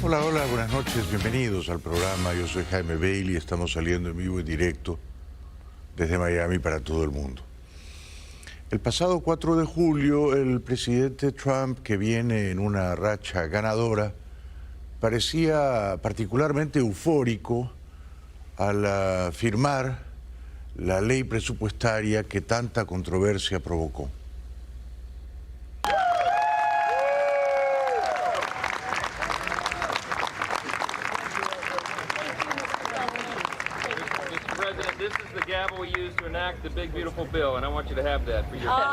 Hola, hola, buenas noches, bienvenidos al programa. Yo soy Jaime Bailey, estamos saliendo en vivo y directo desde Miami para todo el mundo. El pasado 4 de julio, el presidente Trump, que viene en una racha ganadora, parecía particularmente eufórico al firmar la ley presupuestaria que tanta controversia provocó. This is the gavel we use to enact the big, beautiful bill, and I want you to have that for your Are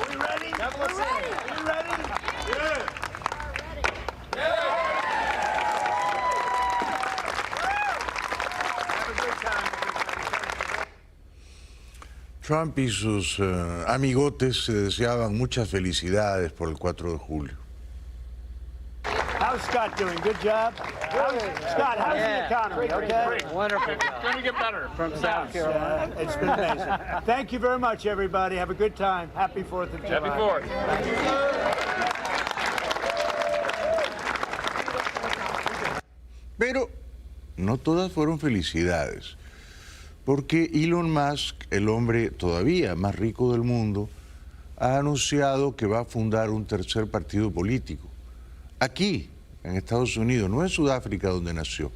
we ready? We're ready. Are you ready? Good. Have a good time, everybody. Trump y sus amigotes se deseaban muchas felicidades por el 4 de julio. How's Scott doing? Good job? Scott, how's the economy? Okay? Wonderful. It's going to get better from South Carolina. It's been amazing. Thank you very much, everybody. Have a good time. Happy 4th of July. Happy 4th. Pero no todas fueron felicidades, porque Elon Musk, el hombre todavía más rico del mundo, ha anunciado que va a fundar un tercer partido político. Aquí, en Estados Unidos, no en Sudáfrica donde nació,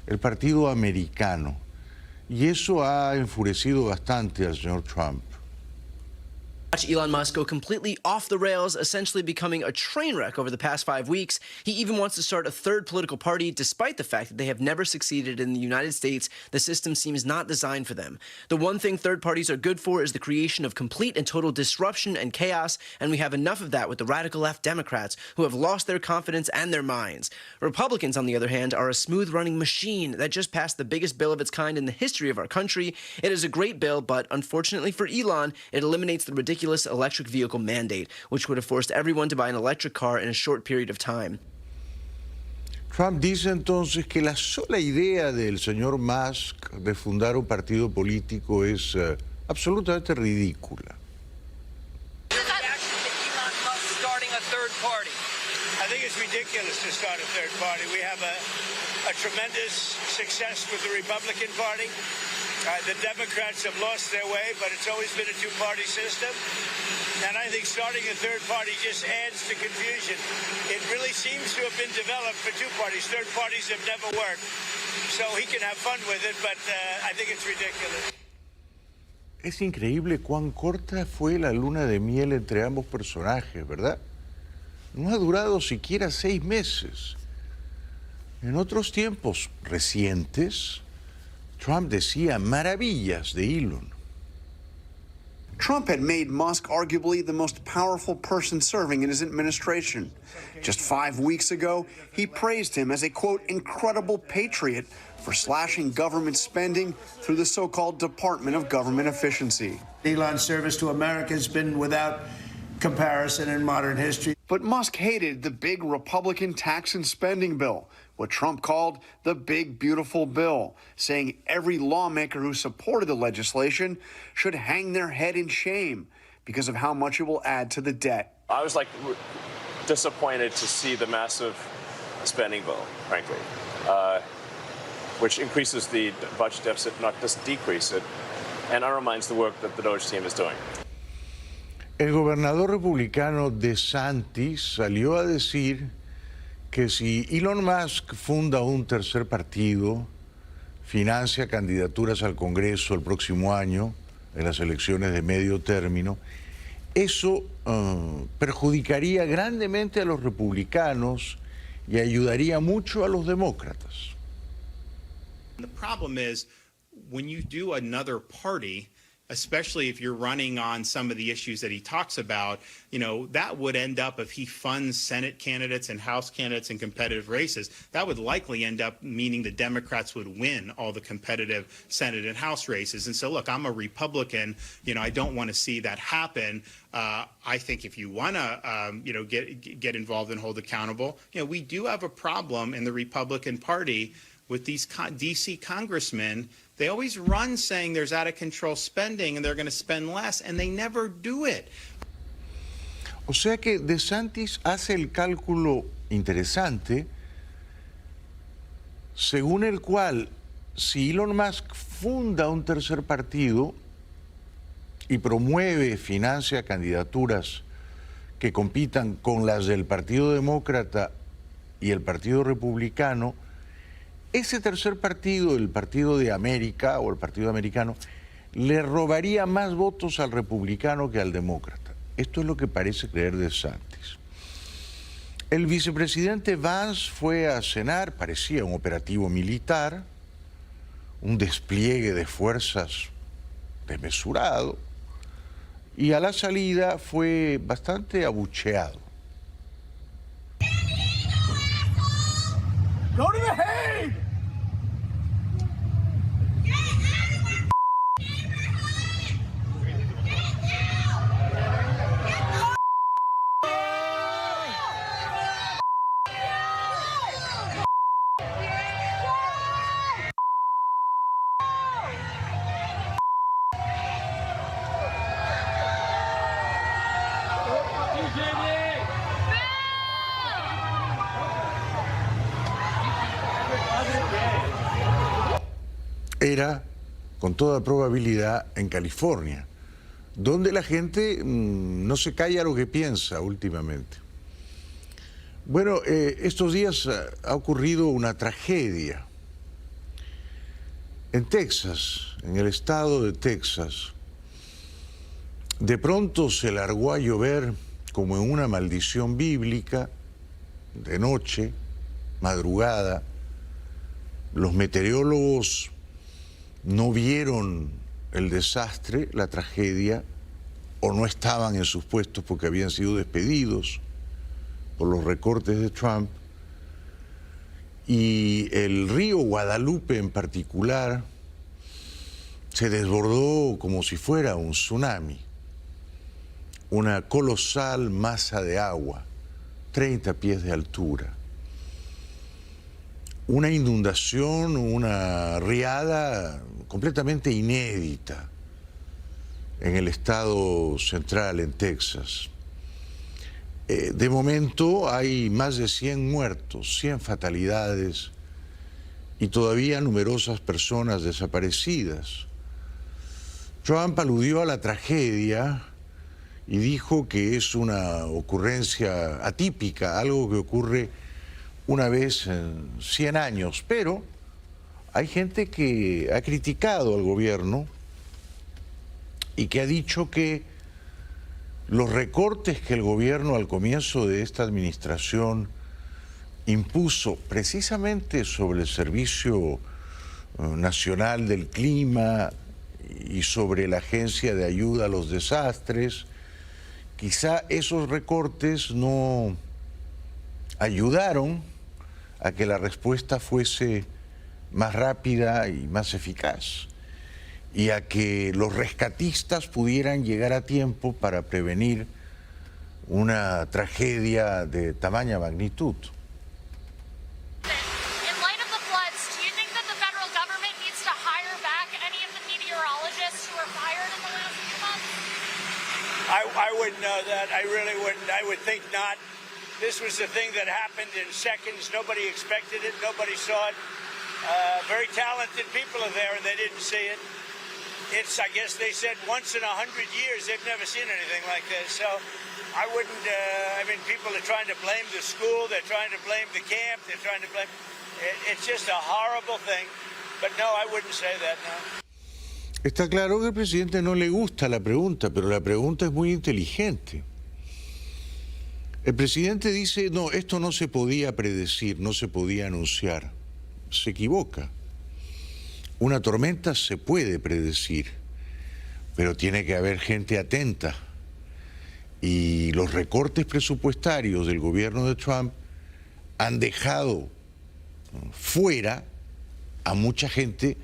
el Partido Americano. Y eso ha enfurecido bastante al señor Trump. Watch Elon Musk go completely off the rails, essentially becoming a train wreck over the past 5 weeks. He even wants to start a third political party, despite the fact that they have never succeeded in the United States. The system seems not designed for them. The one thing third parties are good for is the creation of complete and total disruption and chaos, and we have enough of that with the radical left Democrats, who have lost their confidence and their minds. Republicans, on the other hand, are a smooth-running machine that just passed the biggest bill of its kind in the history of our country. It is a great bill, but unfortunately for Elon, it eliminates the ridiculous electric vehicle mandate, which would have forced everyone to buy an electric car in a short period of time. Trump dice entonces que la sola idea del señor Musk de fundar un partido político es absolutamente ridícula. I think it's ridiculous to start a third party. We have a tremendous success with the Republican Party. The Democrats have lost their way, but it's always been a two-party system. And I think starting a third party just adds to confusion. It really seems to have been developed for two parties. Third parties have never worked. So he can have fun with it, but I think it's ridiculous. Es increíble cuán corta fue la luna de miel entre ambos personajes, ¿verdad? No ha durado siquiera 6 meses. En otros tiempos recientes, Trump decía maravillas de Elon. Trump had made Musk arguably the most powerful person serving in his administration. Just 5 weeks ago, he praised him as a, quote, incredible patriot for slashing government spending through the so-called Department of Government Efficiency. Elon's service to America has been without comparison in modern history. But Musk hated the big Republican tax and spending bill, what Trump called the big, beautiful bill, saying every lawmaker who supported the legislation should hang their head in shame because of how much it will add to the debt. I was disappointed to see the massive spending bill, frankly, which increases the budget deficit, not just decrease it, and undermines the work that the DOGE team is doing. El gobernador republicano DeSantis salió a decir que si Elon Musk funda un tercer partido, financia candidaturas al Congreso el próximo año, en las elecciones de medio término, eso perjudicaría grandemente a los republicanos y ayudaría mucho a los demócratas. The problem is when you do another party, especially if you're running on some of the issues that he talks about, you know, that would end up, if he funds Senate candidates and House candidates in competitive races, that would likely end up meaning the Democrats would win all the competitive Senate and House races. And so, look, I'm a Republican. You know, I don't want to see that happen. I think if you want to, you know, get involved and hold accountable, you know, we do have a problem in the Republican Party with these D.C. congressmen. They always run saying there's out of control spending and they're going to spend less, and they never do it. O sea que DeSantis hace el cálculo interesante según el cual si Elon Musk funda un tercer partido y promueve, financia candidaturas que compitan con las del Partido Demócrata y el Partido Republicano, ese tercer partido, el Partido de América o el Partido Americano, le robaría más votos al republicano que al demócrata. Esto es lo que parece creer DeSantis. El vicepresidente Vance fue a cenar, parecía un operativo militar, un despliegue de fuerzas desmesurado, y a la salida fue bastante abucheado. Go to the Hague! Era, con toda probabilidad, en California, donde la gente no se calla lo que piensa últimamente. Bueno, estos días ha ocurrido una tragedia. En Texas, en el estado de Texas, de pronto se largó a llover como en una maldición bíblica, de noche, madrugada. Los meteorólogos no vieron el desastre, la tragedia, o no estaban en sus puestos porque habían sido despedidos por los recortes de Trump. Y el río Guadalupe en particular se desbordó como si fuera un tsunami, una colosal masa de agua, 30 pies de altura. Una inundación, una riada completamente inédita en el estado central, en Texas. De momento hay más de 100 muertos, 100 fatalidades y todavía numerosas personas desaparecidas. Trump aludió a la tragedia y dijo que es una ocurrencia atípica, algo que ocurre una vez en 100 años, pero hay gente que ha criticado al gobierno y que ha dicho que los recortes que el gobierno al comienzo de esta administración impuso precisamente sobre el Servicio Nacional del Clima y sobre la Agencia de Ayuda a los Desastres, quizá esos recortes no ayudaron a que la respuesta fuese más rápida y más eficaz, y a que los rescatistas pudieran llegar a tiempo para prevenir una tragedia de tamaña magnitud. In light of the floods, do you think that the federal government needs to hire back any of the meteorologists who were fired in the last few months? I wouldn't know that. I really wouldn't. I would think not. This was the thing that happened in seconds. Nobody expected it. Nobody saw it. Very talented people are there, and they didn't see it. It's, I guess they said, once in 100 years. They've never seen anything like this. So I wouldn't, I mean, people are trying to blame the school. They're trying to blame the camp. They're trying to blame. It's just a horrible thing. But no, I wouldn't say that, no. Está claro que al presidente no le gusta la pregunta, pero la pregunta es muy inteligente. El presidente dice, no, esto no se podía predecir, no se podía anunciar. Se equivoca. Una tormenta se puede predecir, pero tiene que haber gente atenta. Y los recortes presupuestarios del gobierno de Trump han dejado fuera a mucha gente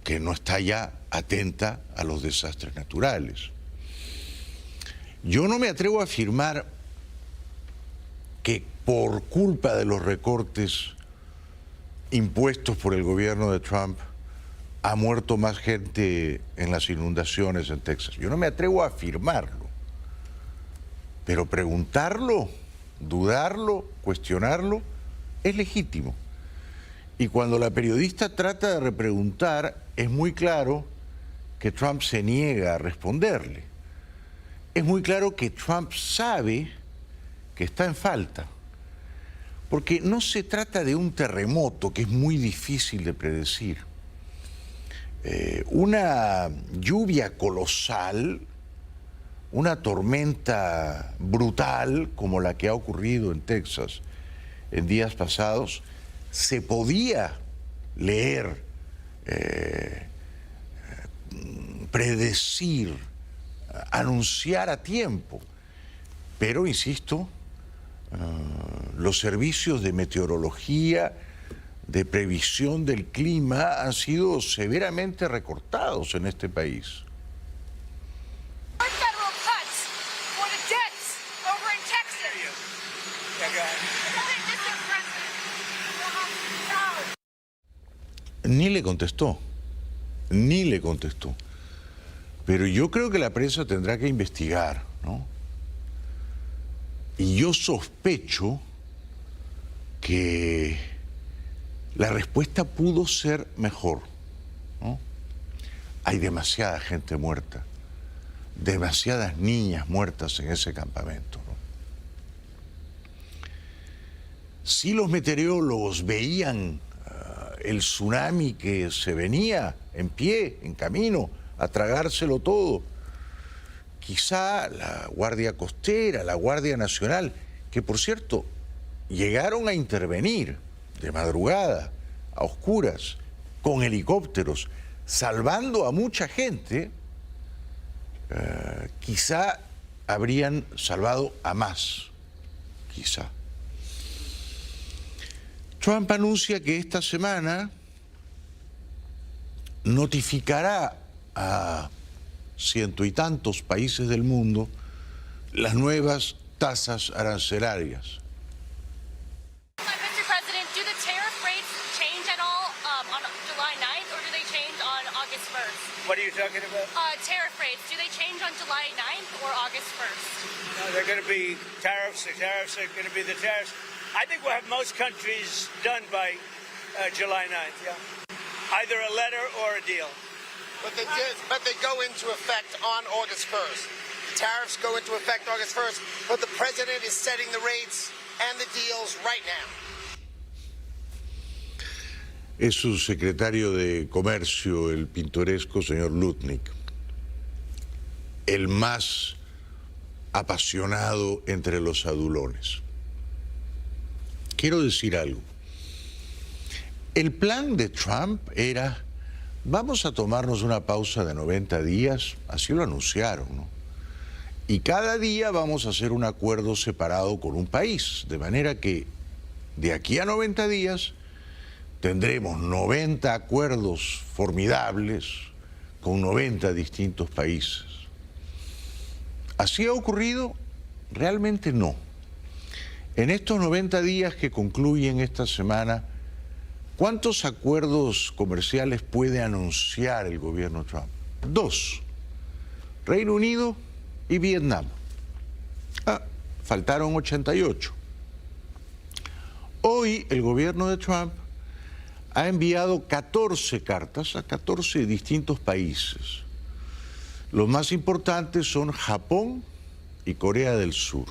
que no está ya atenta a los desastres naturales. Yo no me atrevo a afirmar que por culpa de los recortes impuestos por el gobierno de Trump ha muerto más gente en las inundaciones en Texas. Yo no me atrevo a afirmarlo. Pero preguntarlo, dudarlo, cuestionarlo, es legítimo. Y cuando la periodista trata de repreguntar, es muy claro que Trump se niega a responderle. Es muy claro que Trump sabe que está en falta. Porque no se trata de un terremoto que es muy difícil de predecir. Una lluvia colosal, una tormenta brutal como la que ha ocurrido en Texas en días pasados, se podía leer, predecir, anunciar a tiempo. Pero, insisto, los servicios de meteorología, de previsión del clima han sido severamente recortados en este país. Ni le contestó, ni le contestó. Pero yo creo que la prensa tendrá que investigar, ¿no? Y yo sospecho que la respuesta pudo ser mejor, ¿no? Hay demasiada gente muerta, demasiadas niñas muertas en ese campamento, ¿no? Si los meteorólogos veían el tsunami que se venía en pie, en camino, a tragárselo todo, quizá la Guardia Costera, la Guardia Nacional, que por cierto llegaron a intervenir de madrugada, a oscuras, con helicópteros, salvando a mucha gente, quizá habrían salvado a más, quizá. Trump anuncia que esta semana notificará a ciento y tantos países del mundo las nuevas tasas arancelarias. Mr. President, do the tariff rates change at all on July 9th, or do they change on August 1st? What are you talking about? Tariff rates, do they change on July 9th or August 1st? No, they're going to be tariffs. The tariffs are going to be the tariffs. I think we'll have most countries done by July 9th, yeah. Either a letter or a deal. But they go into effect on August 1st. The tariffs go into effect August 1st, but the president is setting the rates and the deals right now. Es su secretario de Comercio, el pintoresco señor Lutnick, el más apasionado entre los adulones. Quiero decir algo. El plan de Trump era: vamos a tomarnos una pausa de 90 días, así lo anunciaron, ¿no? Y cada día vamos a hacer un acuerdo separado con un país, de manera que de aquí a 90 días tendremos 90 acuerdos formidables con 90 distintos países. ¿Así ha ocurrido? Realmente no. En estos 90 días que concluyen esta semana, ¿cuántos acuerdos comerciales puede anunciar el gobierno Trump? 2. Reino Unido y Vietnam. Faltaron 88. Hoy el gobierno de Trump ha enviado 14 cartas a 14 distintos países. Los más importantes son Japón y Corea del Sur.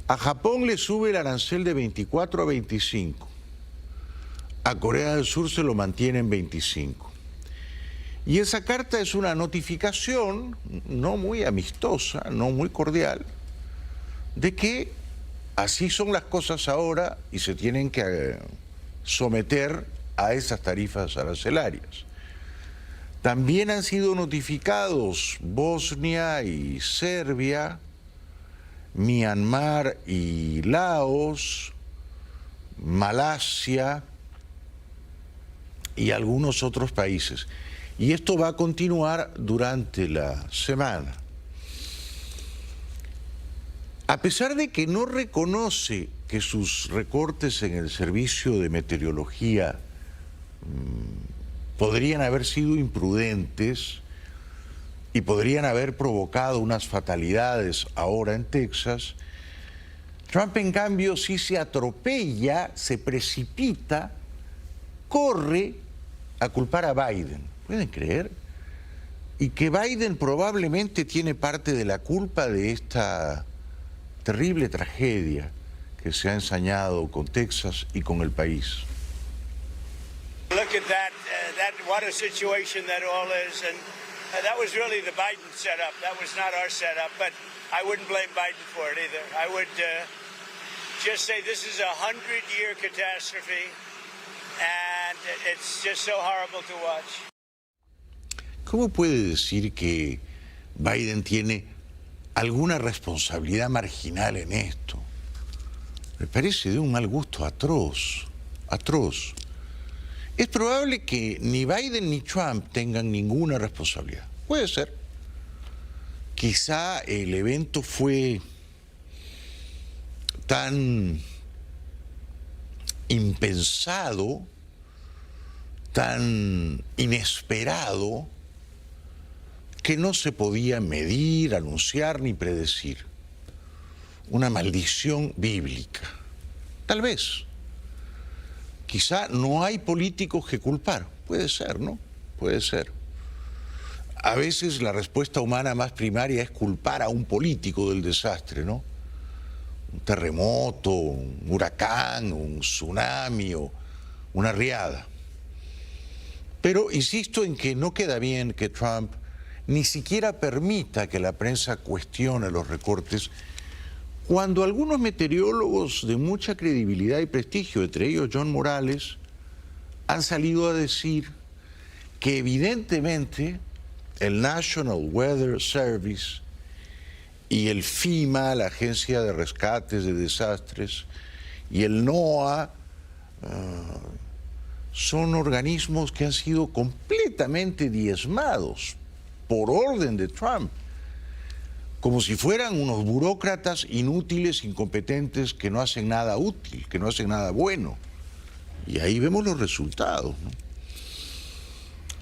A Japón le sube el arancel de 24 a 25. A Corea del Sur se lo mantiene en 25. Y esa carta es una notificación no muy amistosa, no muy cordial, de que así son las cosas ahora y se tienen que someter a esas tarifas arancelarias. También han sido notificados Bosnia y Serbia, Myanmar y Laos, Malasia y algunos otros países. Y esto va a continuar durante la semana. A pesar de que no reconoce que sus recortes en el servicio de y podrían haber provocado unas fatalidades ahora en Texas, Trump, en cambio, sí se atropella, se precipita, corre a culpar a Biden. ¿Pueden creer? Y que Biden probablemente tiene parte de la culpa de esta terrible tragedia que se ha ensañado con Texas y con el país. Look at that, what a situation that all is, and that was really the Biden setup. That was not our setup, but I wouldn't blame Biden for it either. I would just say this is a 100-year catastrophe, and it's just so horrible to watch. ¿Cómo puede decir que Biden tiene alguna responsabilidad marginal en esto? Me parece de un mal gusto atroz, atroz. Es probable que ni Biden ni Trump tengan ninguna responsabilidad. Puede ser. Quizá el evento fue tan impensado, tan inesperado, que no se podía medir, anunciar ni predecir. Una maldición bíblica. Tal vez. Quizá no hay políticos que culpar. Puede ser, ¿no? Puede ser. A veces la respuesta humana más primaria es culpar a un político del desastre, ¿no? Un terremoto, un huracán, un tsunami o una riada. Pero insisto en que no queda bien que Trump ni siquiera permita que la prensa cuestione los recortes cuando algunos meteorólogos de mucha credibilidad y prestigio, entre ellos John Morales, han salido a decir que evidentemente el National Weather Service y el FEMA, la Agencia de Rescates de Desastres, y el NOAA son organismos que han sido completamente diezmados por orden de Trump, como si fueran unos burócratas inútiles, incompetentes, que no hacen nada útil, que no hacen nada bueno. Y ahí vemos los resultados, ¿no?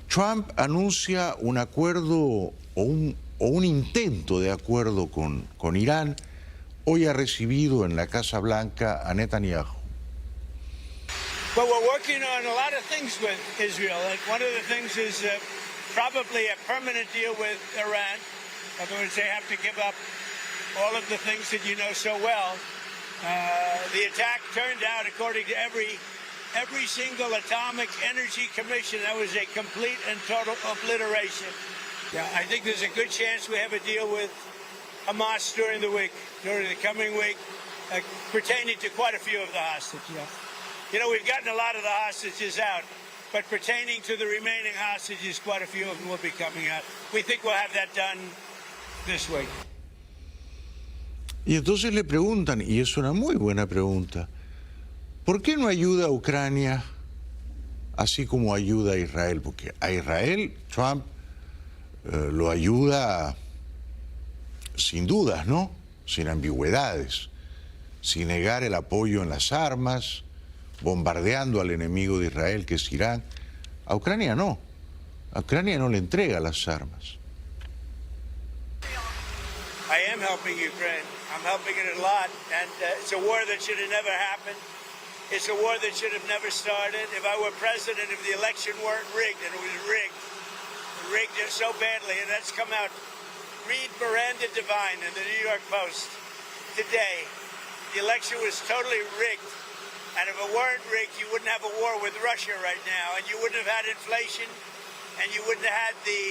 Trump anuncia un acuerdo o un intento de acuerdo con Irán. Hoy ha recibido en la Casa Blanca a Netanyahu. But we're working on a lot of things with Israel. And one of the things is probably a permanent deal with Iran. In other words, they have to give up all of the things that you know so well. The attack turned out, according to every single Atomic Energy Commission, that was a complete and total obliteration. Yeah, I think there's a good chance we have a deal with Hamas during the coming week, pertaining to quite a few of the hostages. You know, we've gotten a lot of the hostages out, but pertaining to the remaining hostages, quite a few of them will be coming out. We think we'll have that done this week. Y entonces le preguntan, y es una muy buena pregunta, ¿por qué no ayuda a Ucrania así como ayuda a Israel? Porque a Israel Trump lo ayuda sin dudas, ¿no? Sin ambigüedades, sin negar el apoyo en las armas, bombardeando al enemigo de Israel, que es Irán. A Ucrania no. A Ucrania no le entrega las armas. I am helping Ukraine. I'm helping it a lot, and it's a war that should have never happened. It's a war that should have never started. If I were president, if the election weren't rigged, and it was rigged so badly, and that's come out. Read Miranda Devine in the New York Post today. The election was totally rigged, and if it weren't rigged, you wouldn't have a war with Russia right now, and you wouldn't have had inflation, and you wouldn't have had the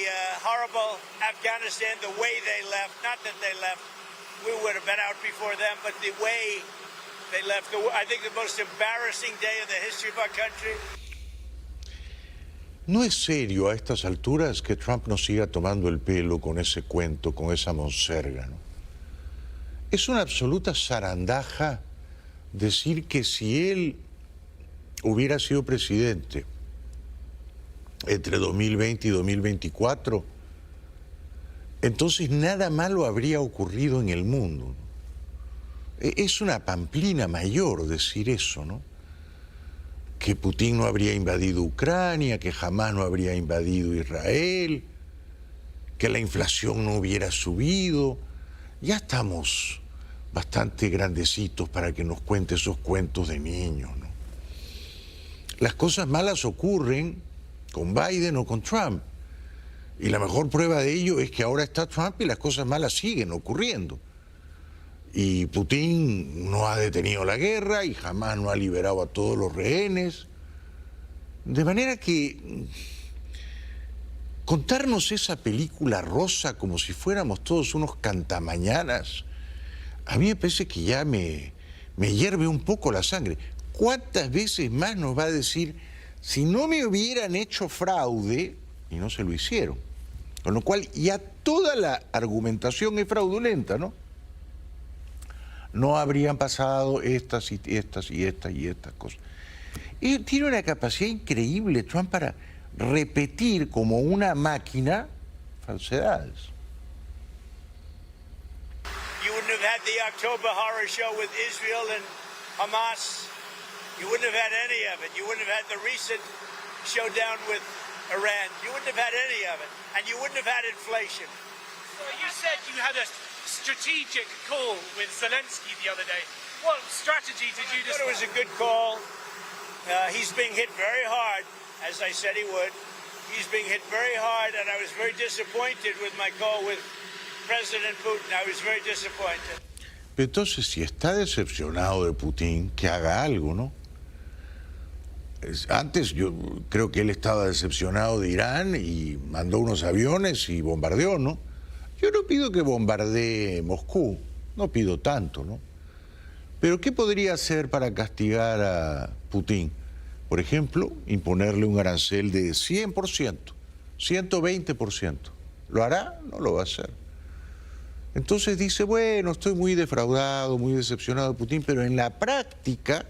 horrible Afghanistan the way they left. Not that they left. We would have been out before them, but the way they left. I think the most embarrassing day of the history of our country. No es serio a estas alturas que Trump nos siga tomando el pelo con ese cuento, con esa monserga, ¿no? Es una absoluta zarandaja decir que si él hubiera sido presidente entre 2020 y 2024, entonces nada malo habría ocurrido en el mundo. Es una pamplina mayor decir eso, ¿no? Que Putin no habría invadido Ucrania, que jamás no habría invadido Israel, que la inflación no hubiera subido. Ya estamos bastante grandecitos para que nos cuente esos cuentos de niños, ¿no? Las cosas malas ocurren con Biden o con Trump. Y la mejor prueba de ello es que ahora está Trump y las cosas malas siguen ocurriendo. Y Putin no ha detenido la guerra y jamás no ha liberado a todos los rehenes. De manera que contarnos esa película rosa como si fuéramos todos unos cantamañanas, a mí me parece que ya me hierve un poco la sangre. ¿Cuántas veces más nos va a decir, si no me hubieran hecho fraude, y no se lo hicieron? Con lo cual ya toda la argumentación es fraudulenta, ¿no? No habrían pasado estas y estas y estas y estas cosas. Y tiene una capacidad increíble Trump para repetir como una máquina falsedades. You wouldn't have had the October horror show with Israel and Hamas. You wouldn't have had any of it. You wouldn't have had the recent showdown with Iran. You wouldn't have had any of it. And you wouldn't have had inflation. Well, you said you had a strategic call with Zelensky the other day. What strategy did you I thought it was a good call. He's being hit very hard, as I said he would. He's being hit very hard, and I was very disappointed with my call with President Putin. I was very disappointed. Pero entonces, si está decepcionado de Putin, que haga algo, ¿no? Antes yo creo que él estaba decepcionado de Irán y mandó unos aviones y bombardeó, ¿no? Yo no pido que bombardee Moscú, no pido tanto, ¿no? Pero ¿qué podría hacer para castigar a Putin? Por ejemplo, imponerle un arancel de 100%, 120%. ¿Lo hará? No lo va a hacer. Entonces dice, bueno, estoy muy defraudado, muy decepcionado de Putin, pero en la práctica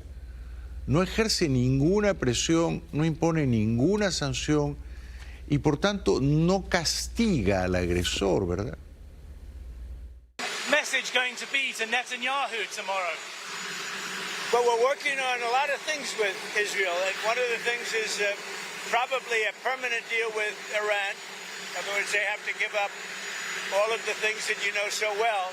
no ejerce ninguna presión, no impone ninguna sanción y por tanto no castiga al agresor, ¿verdad? message going to be to Netanyahu tomorrow? Well, we're working on a lot of things with Israel, and one of the things is probably a permanent deal with Iran. In other words, they have to give up all of the things that you know so well.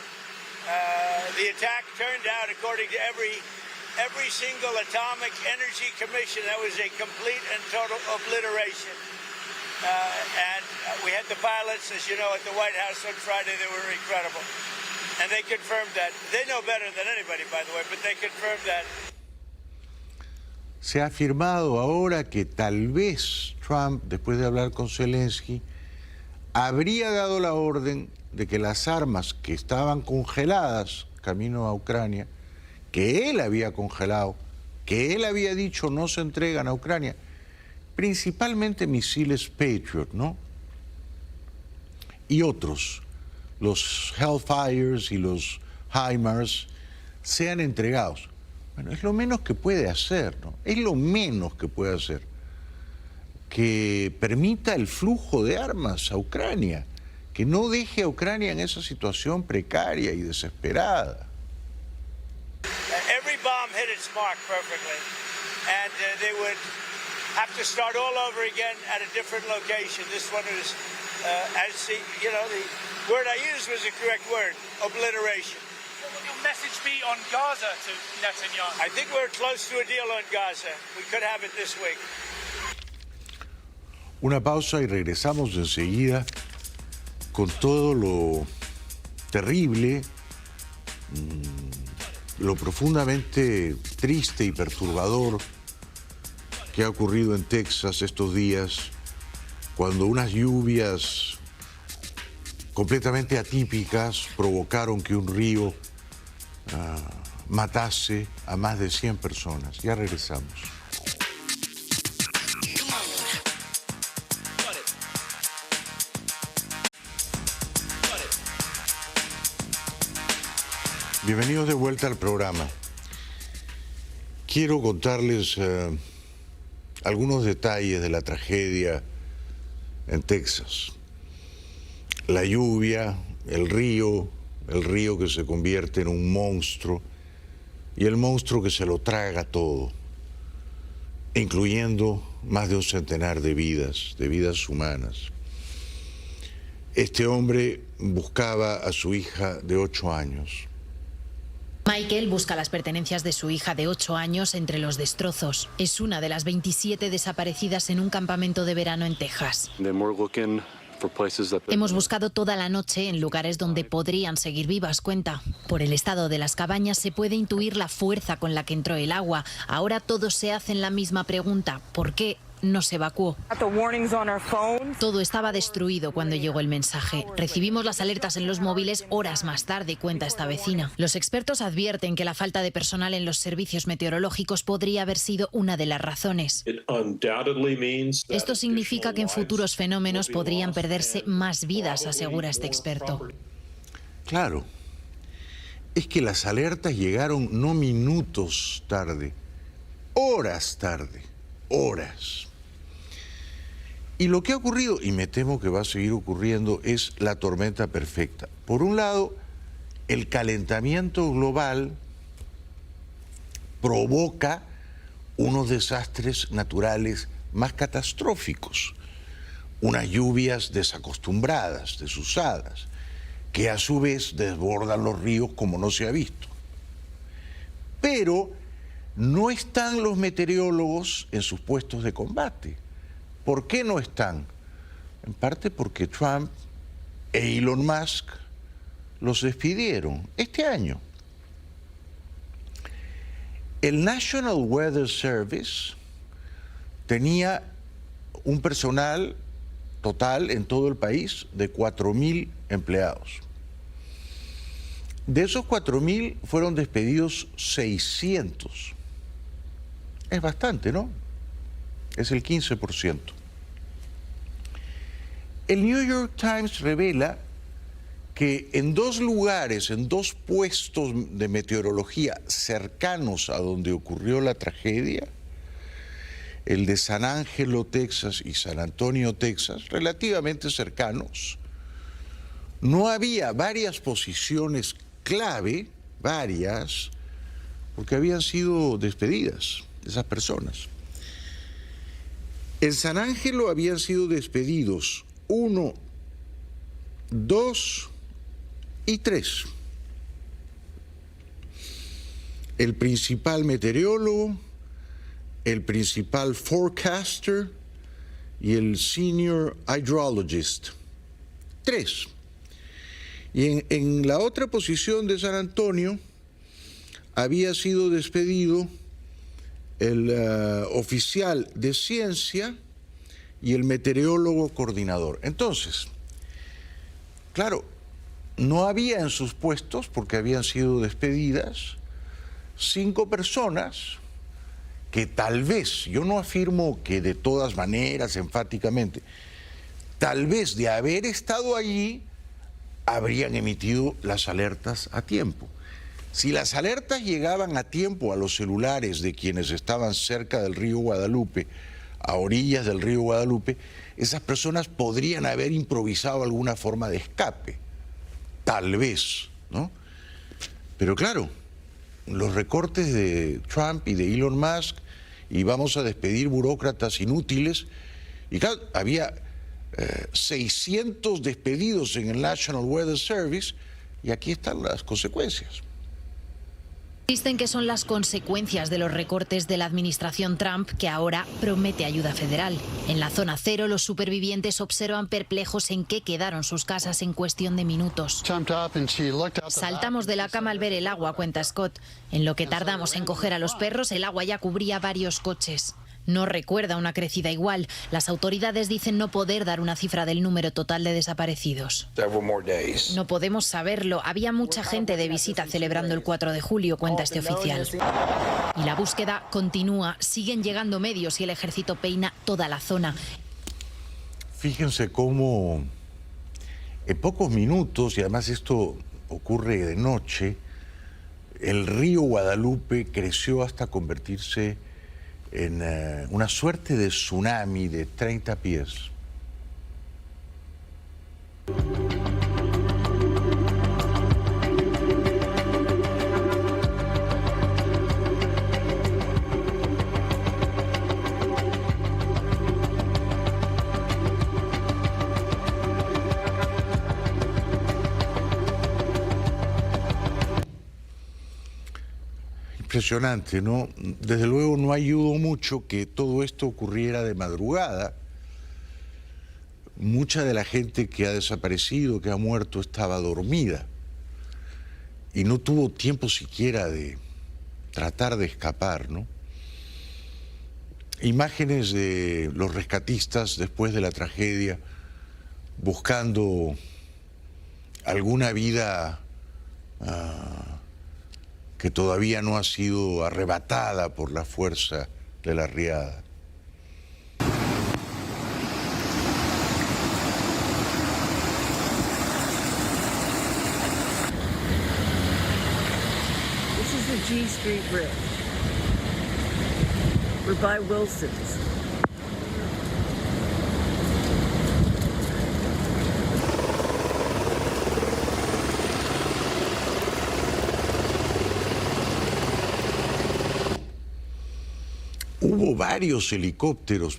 The attack turned out, according to every single atomic energy commission, that was a complete and total obliteration. And we had the pilots, as you know, at the White House on Friday. They were incredible. And they confirmed that. They know better than anybody, by the way, but they confirmed that. Se ha afirmado ahora que tal vez Trump, después de hablar con Zelensky, habría dado la orden de que las armas que estaban congeladas camino a Ucrania, que él había congelado, que él había dicho no se entregan a Ucrania, principalmente misiles Patriot, ¿no? Y otros, los Hellfires y los HIMARS, sean entregados. Bueno, es lo menos que puede hacer, ¿no? Es lo menos que puede hacer. Que permita el flujo de armas a Ucrania, que no deje a Ucrania en esa situación precaria y desesperada. Every bomb hit its mark perfectly, and they would have to start all over again at a different location. This one was, the word I used was the correct word, obliteration. What will your message be on Gaza to Netanyahu? I think we're close to a deal on Gaza. We could have it this week. Una pausa y regresamos enseguida con todo lo terrible, lo profundamente triste y perturbador que ha ocurrido en Texas estos días, cuando unas lluvias completamente atípicas provocaron que un río matase a más de 100 personas. Ya regresamos. Bienvenidos de vuelta al programa. Quiero contarles algunos detalles de la tragedia en Texas. La lluvia, el río que se convierte en un monstruo y el monstruo que se lo traga todo, incluyendo más de un centenar de vidas humanas. Este hombre buscaba a su hija de 8 años. Michael busca las pertenencias de su hija de 8 años entre los destrozos. Es una de las 27 desaparecidas en un campamento de verano en Texas. Hemos buscado toda la noche en lugares donde podrían seguir vivas, cuenta. Por el estado de las cabañas se puede intuir la fuerza con la que entró el agua. Ahora todos se hacen la misma pregunta: ¿por qué no se evacuó? Todo estaba destruido cuando llegó el mensaje. Recibimos las alertas en los móviles horas más tarde, cuenta esta vecina. Los expertos advierten que la falta de personal en los servicios meteorológicos podría haber sido una de las razones. Esto significa que en futuros fenómenos podrían perderse más vidas, asegura este experto. Claro, es que las alertas llegaron no minutos tarde, horas tarde, horas. Y lo que ha ocurrido, y me temo que va a seguir ocurriendo, es la tormenta perfecta. Por un lado, el calentamiento global provoca unos desastres naturales más catastróficos, unas lluvias desacostumbradas, desusadas, que a su vez desbordan los ríos como no se ha visto. Pero no están los meteorólogos en sus puestos de combate. ¿Por qué no están? En parte porque Trump e Elon Musk los despidieron este año. El National Weather Service tenía un personal total en todo el país de 4.000 empleados. De esos 4.000 fueron despedidos 600. Es bastante, ¿no? Es el 15%. El New York Times revela que en 2 lugares, en 2 puestos de meteorología cercanos a donde ocurrió la tragedia, el de San Angelo, Texas, y San Antonio, Texas, relativamente cercanos, no había varias posiciones clave, varias, porque habían sido despedidas esas personas. En San Angelo habían sido despedidos 1, 2 y 3. El principal meteorólogo, el principal forecaster y el senior hydrologist. 3. Y en la otra posición de San Antonio había sido despedido el oficial de ciencia y el meteorólogo coordinador. Entonces, claro, no había en sus puestos, porque habían sido despedidas, 5 personas que tal vez, yo no afirmo que de todas maneras, enfáticamente, tal vez de haber estado allí, habrían emitido las alertas a tiempo. Si las alertas llegaban a tiempo a los celulares de quienes estaban cerca del río Guadalupe, a orillas del río Guadalupe, esas personas podrían haber improvisado alguna forma de escape, tal vez, ¿no? Pero claro, los recortes de Trump y de Elon Musk, y vamos a despedir burócratas inútiles, y claro, había 600 despedidos en el National Weather Service, y aquí están las consecuencias. Dicen que son las consecuencias de los recortes de la administración Trump, que ahora promete ayuda federal. En la zona cero, los supervivientes observan perplejos en qué quedaron sus casas en cuestión de minutos. Saltamos de la cama al ver el agua, cuenta Scott. En lo que tardamos en coger a los perros, el agua ya cubría varios coches. No recuerda una crecida igual. Las autoridades dicen no poder dar una cifra del número total de desaparecidos. No podemos saberlo. Había mucha gente de visita celebrando el 4 de julio, cuenta este oficial. Y la búsqueda continúa. Siguen llegando medios y el ejército peina toda la zona. Fíjense cómo en pocos minutos, y además esto ocurre de noche, el río Guadalupe creció hasta convertirse en una suerte de tsunami de 30 pies. Impresionante, ¿no? Desde luego no ayudó mucho que todo esto ocurriera de madrugada. Mucha de la gente que ha desaparecido, que ha muerto, estaba dormida y no tuvo tiempo siquiera de tratar de escapar, ¿no? Imágenes de los rescatistas después de la tragedia buscando alguna vida que todavía no ha sido arrebatada por la fuerza de la riada. This is the G Street Bridge. We're by Wilson's. Hubo varios helicópteros,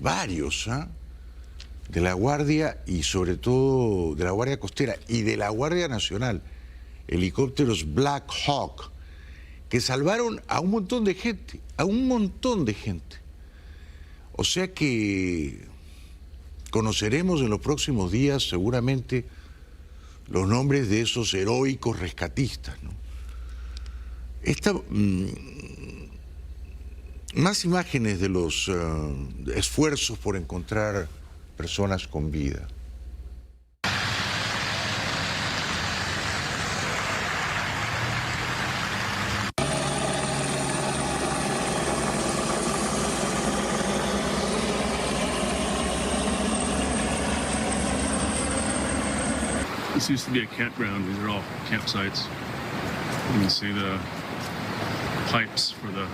de la Guardia y sobre todo de la Guardia Costera y de la Guardia Nacional, helicópteros Black Hawk, que salvaron a un montón de gente, O sea que conoceremos en los próximos días seguramente los nombres de esos heroicos rescatistas, ¿no? Más imágenes de los esfuerzos por encontrar personas con vida. This used to be a campground. These are all campsites. You can see the pipes for the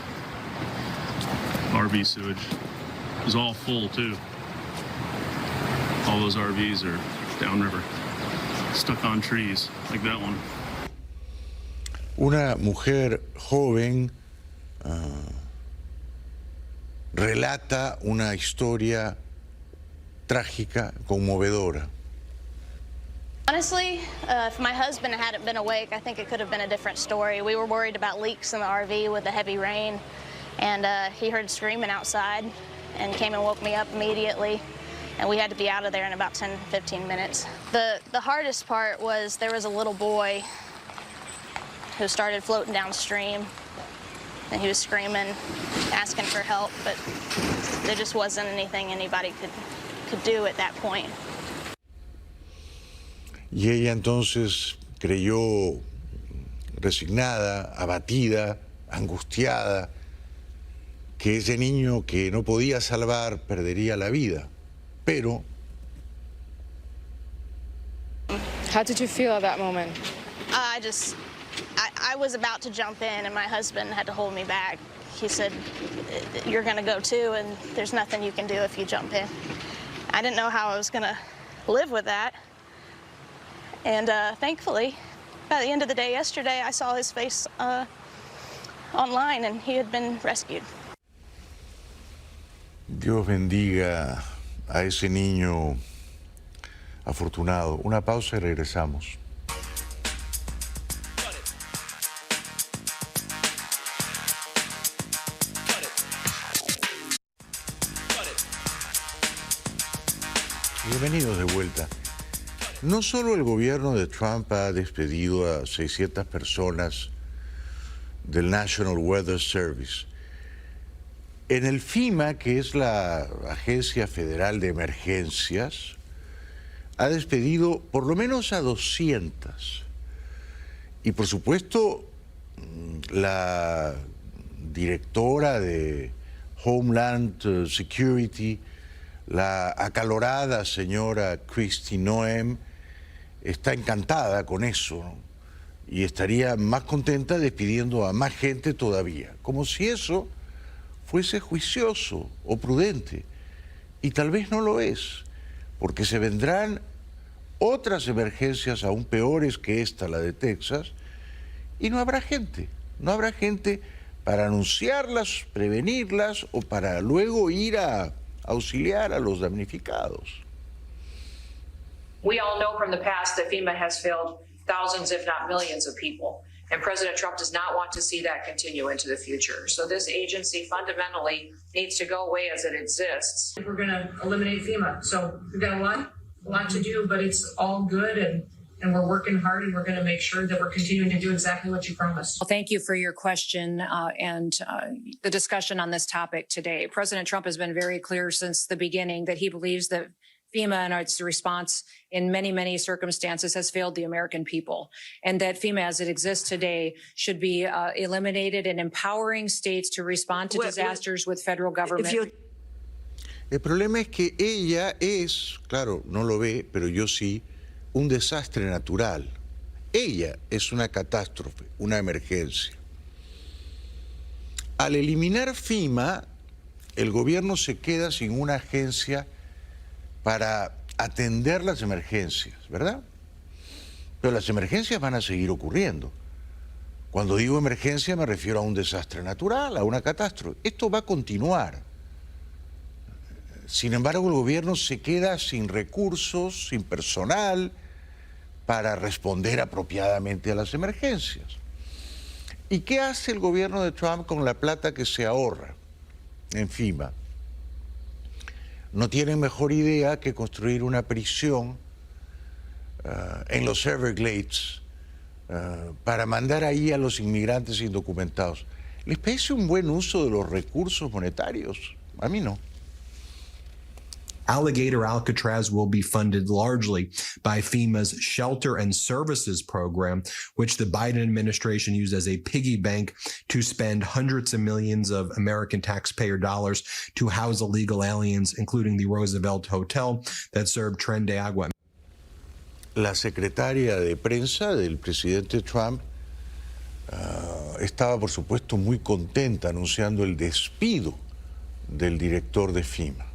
RV sewage. It was all full too. All those RVs are downriver, stuck on trees, like that one. Una mujer joven relata una historia trágica, conmovedora. Honestly, if my husband hadn't been awake, I think it could have been a different story. We were worried about leaks in the RV with the heavy rain, and he heard screaming outside and came and woke me up immediately, and we had to be out of there in about 10-15 minutes. The hardest part was there was a little boy who started floating downstream, and he was screaming, asking for help, but there just wasn't anything anybody could do at that point. Y ella entonces creyó resignada, abatida, angustiada, que ese niño que no podía salvar perdería la vida. Pero... How did you feel at that moment? I was about to jump in, and my husband had to hold me back. He said, "You're going to go too, and there's nothing you can do if you jump in." I didn't know how I was going to live with that. And thankfully, by the end of the day yesterday, I saw his face online, and he had been rescued. Dios bendiga a ese niño afortunado. Una pausa y regresamos. Bienvenidos de vuelta. No solo el gobierno de Trump ha despedido a 600 personas del National Weather Service. En el FEMA, que es la Agencia Federal de Emergencias, ha despedido por lo menos a 200. Y por supuesto, la directora de Homeland Security, la acalorada señora Kristi Noem, está encantada con eso, ¿no? Y estaría más contenta despidiendo a más gente todavía, como si eso fuese juicioso o prudente. Y tal vez no lo es, porque se vendrán otras emergencias aún peores que esta, la de Texas, y no habrá gente para anunciarlas, prevenirlas o para luego ir a auxiliar a los damnificados. We all know from the past that FEMA has failed thousands, if not millions, of people. And President Trump does not want to see that continue into the future. So this agency fundamentally needs to go away as it exists. We're going to eliminate FEMA. So we've got a lot to do, but it's all good, and we're working hard, and we're going to make sure that we're continuing to do exactly what you promised. Well, thank you for your question and the discussion on this topic today. President Trump has been very clear since the beginning that he believes that FEMA and its response in many, many circumstances has failed the American people, and that FEMA as it exists today should be eliminated and empowering states to respond to disasters with federal government. El problema es que ella es, claro, no lo ve, pero yo sí, un desastre natural. Ella es una catástrofe, una emergencia. Al eliminar FEMA, el gobierno se queda sin una agencia para atender las emergencias, ¿verdad? Pero las emergencias van a seguir ocurriendo. Cuando digo emergencia me refiero a un desastre natural, a una catástrofe. Esto va a continuar. Sin embargo, el gobierno se queda sin recursos, sin personal para responder apropiadamente a las emergencias. ¿Y qué hace el gobierno de Trump con la plata que se ahorra en FEMA? No tienen mejor idea que construir una prisión en los Everglades para mandar ahí a los inmigrantes indocumentados. ¿Les parece un buen uso de los recursos monetarios? A mí no. Alligator Alcatraz will be funded largely by FEMA's Shelter and Services Program, which the Biden administration used as a piggy bank to spend hundreds of millions of American taxpayer dollars to house illegal aliens, including the Roosevelt Hotel that served Tren de Agua. La secretaria de prensa del presidente Trump estaba, por supuesto, muy contenta anunciando el despido del director de FEMA.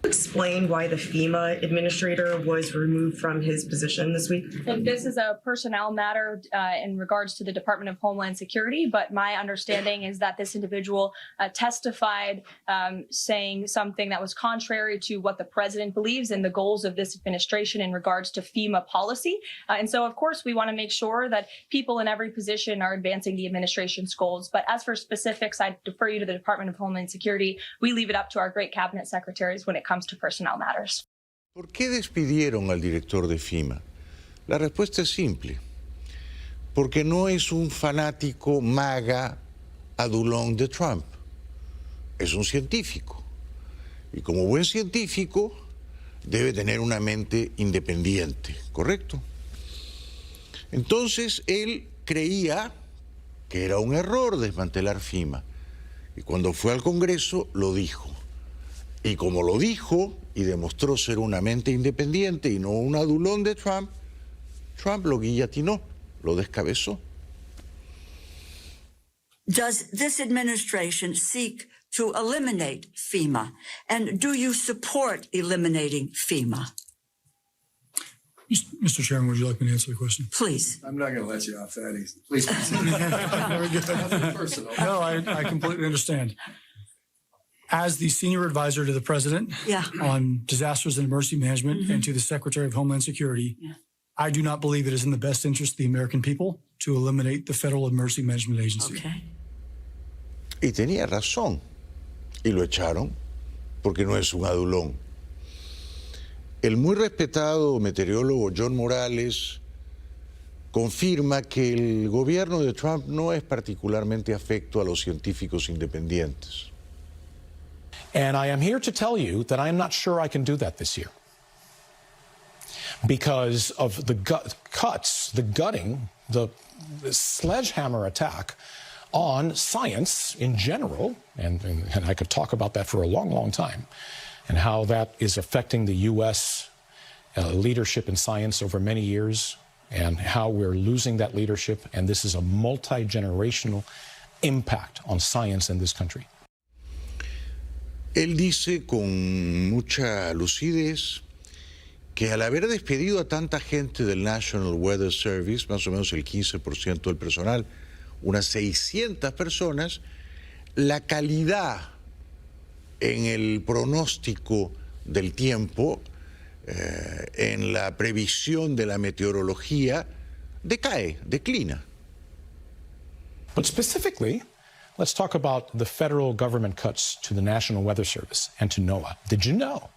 Explain why the FEMA administrator was removed from his position this week? Look, this is a personnel matter in regards to the Department of Homeland Security, but my understanding is that this individual testified saying something that was contrary to what the president believes and the goals of this administration in regards to FEMA policy. And so, of course, we want to make sure that people in every position are advancing the administration's goals. But as for specifics, I defer you to the Department of Homeland Security. We leave it up to our great cabinet secretaries when it comes to personnel matters. ¿Por qué despidieron al director de FEMA? La respuesta es simple. Porque no es un fanático maga adulón de Trump. Es un científico. Y como buen científico, debe tener una mente independiente, ¿correcto? Entonces, él creía que era un error desmantelar FEMA. Y cuando fue al Congreso, lo dijo. Y como lo dijo y demostró ser una mente independiente y no un adulón de Trump, Trump lo guillotinó, lo descabezó. Does this administration seek to eliminate FEMA? And do you support eliminating FEMA? Mr. Chairman, would you like me to answer the question? Please. I'm not going to let you off that easy. Please. Nothing personal. No, I completely understand. As the senior advisor to the president on disasters and emergency management and to the Secretary of Homeland Security, I do not believe it is in the best interest of the American people to eliminate the Federal Emergency Management Agency. Okay. Y tenía razón. Y lo echaron porque no es un adulón. El muy respetado meteorólogo John Morales confirma que el gobierno de Trump no es particularmente afecto a los científicos independientes. And I am here to tell you that I am not sure I can do that this year because of the gutting, the sledgehammer attack on science in general, and I could talk about that for a long, long time, and how that is affecting the U.S. Leadership in science over many years, and how we're losing that leadership, and this is a multi-generational impact on science in this country. Él dice con mucha lucidez que al haber despedido a tanta gente del National Weather Service, más o menos el 15% del personal, unas 600 personas, la calidad en el pronóstico del tiempo, en la previsión de la meteorología, declina. But specifically, let's talk about the federal government cuts to the National Weather Service and to NOAA. Did you know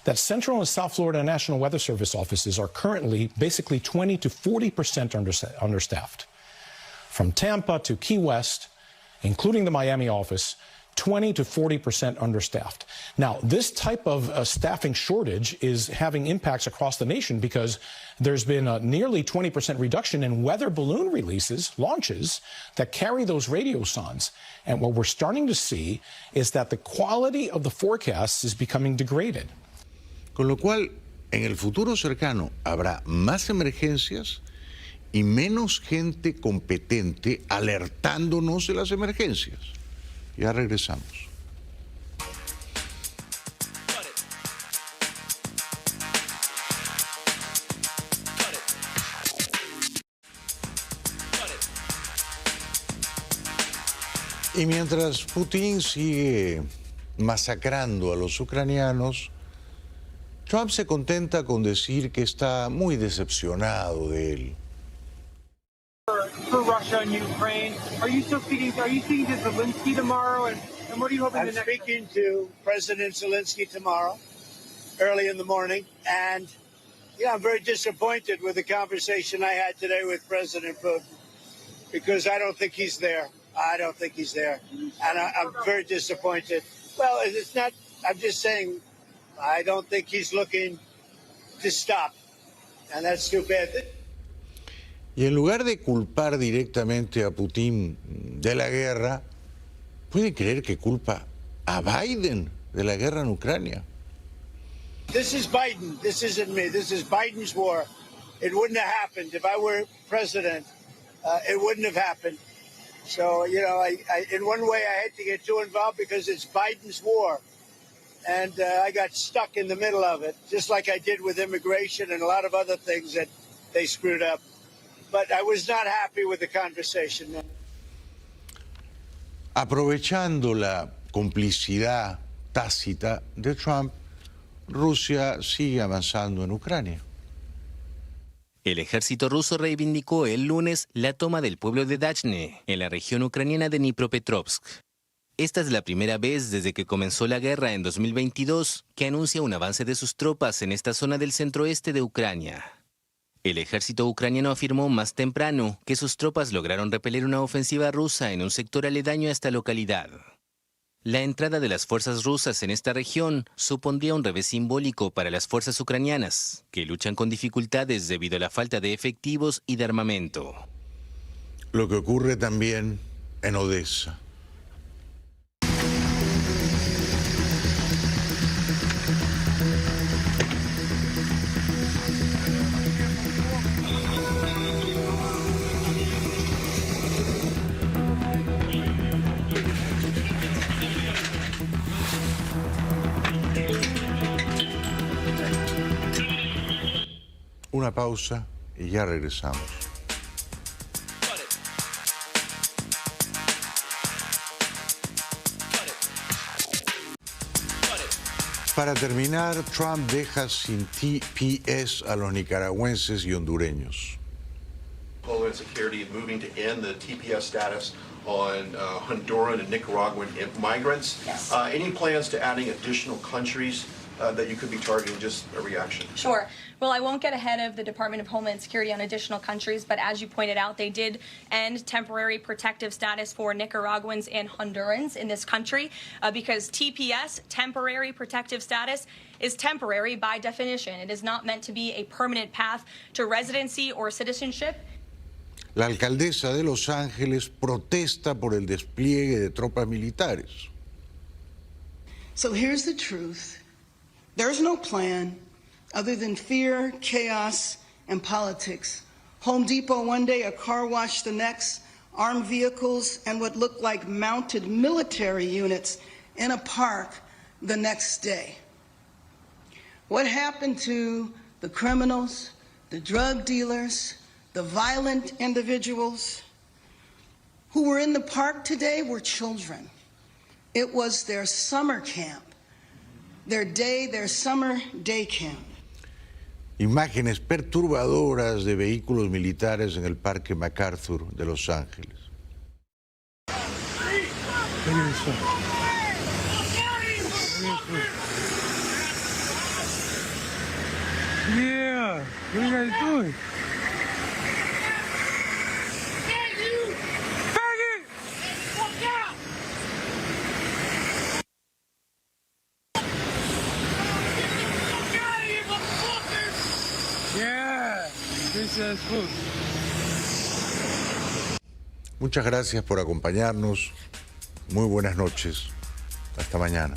that Central and South Florida National Weather Service offices are currently basically 20 to 40% understaffed? From Tampa to Key West, including the Miami office, 20 to 40% understaffed. Now, this type of staffing shortage is having impacts across the nation because there's been a nearly 20% reduction in weather balloon launches that carry those radiosondes. And what we're starting to see is that the quality of the forecasts is becoming degraded. Con lo cual, en el futuro cercano habrá más emergencias y menos gente competente alertándonos de las emergencias. Ya regresamos. Y mientras Putin sigue masacrando a los ucranianos, Trump se contenta con decir que está muy decepcionado de él. For Russia and Ukraine, are you speaking to Zelensky tomorrow? And what are you hoping I'm speaking to President Zelensky tomorrow, early in the morning, and I'm very disappointed with the conversation I had today with President Putin because I don't think he's there. And I'm very disappointed. Well, it's not. I'm just saying. I don't think he's looking to stop, and that's too bad. Y en lugar de culpar directamente a Putin de la guerra, ¿pueden creer que culpa a Biden de la guerra en Ucrania? This is Biden. This isn't me. This is Biden's war. It wouldn't have happened if I were president. It wouldn't have happened. So, I in one way, I hate to get too involved because it's Biden's war. And I got stuck in the middle of it, just like I did with immigration and a lot of other things that they screwed up. But I was not happy with the conversation. Aprovechando la complicidad tácita de Trump, Rusia sigue avanzando en Ucrania. El ejército ruso reivindicó el lunes la toma del pueblo de Dachne, en la región ucraniana de Dnipropetrovsk. Esta es la primera vez desde que comenzó la guerra en 2022 que anuncia un avance de sus tropas en esta zona del centroeste de Ucrania. El ejército ucraniano afirmó más temprano que sus tropas lograron repeler una ofensiva rusa en un sector aledaño a esta localidad. La entrada de las fuerzas rusas en esta región supondría un revés simbólico para las fuerzas ucranianas, que luchan con dificultades debido a la falta de efectivos y de armamento. Lo que ocurre también en Odessa. Una pausa y ya regresamos. Para terminar, Trump deja sin TPS a los nicaragüenses y hondureños. Homeland Security moving to end the TPS status on Honduran and Nicaraguan migrants. Yes. Any plans to adding additional countries that you could be targeting? Just a reaction. Sure. Well, I won't get ahead of the Department of Homeland Security on additional countries, but as you pointed out, they did end temporary protective status for Nicaraguans and Hondurans in this country because TPS, temporary protective status, is temporary by definition. It is not meant to be a permanent path to residency or citizenship. La alcaldesa de Los Ángeles protesta por el despliegue de tropas militares. So here's the truth. There's no plan other than fear, chaos, and politics. Home Depot one day, a car wash the next, armed vehicles and what looked like mounted military units in a park the next day. What happened to the criminals, the drug dealers, the violent individuals who were in the park today were children. It was their summer camp, their summer day camp. Imágenes perturbadoras de vehículos militares en el Parque MacArthur de Los Ángeles. Yeah, what are you guys doing? Muchas gracias por acompañarnos. Muy buenas noches. Hasta mañana.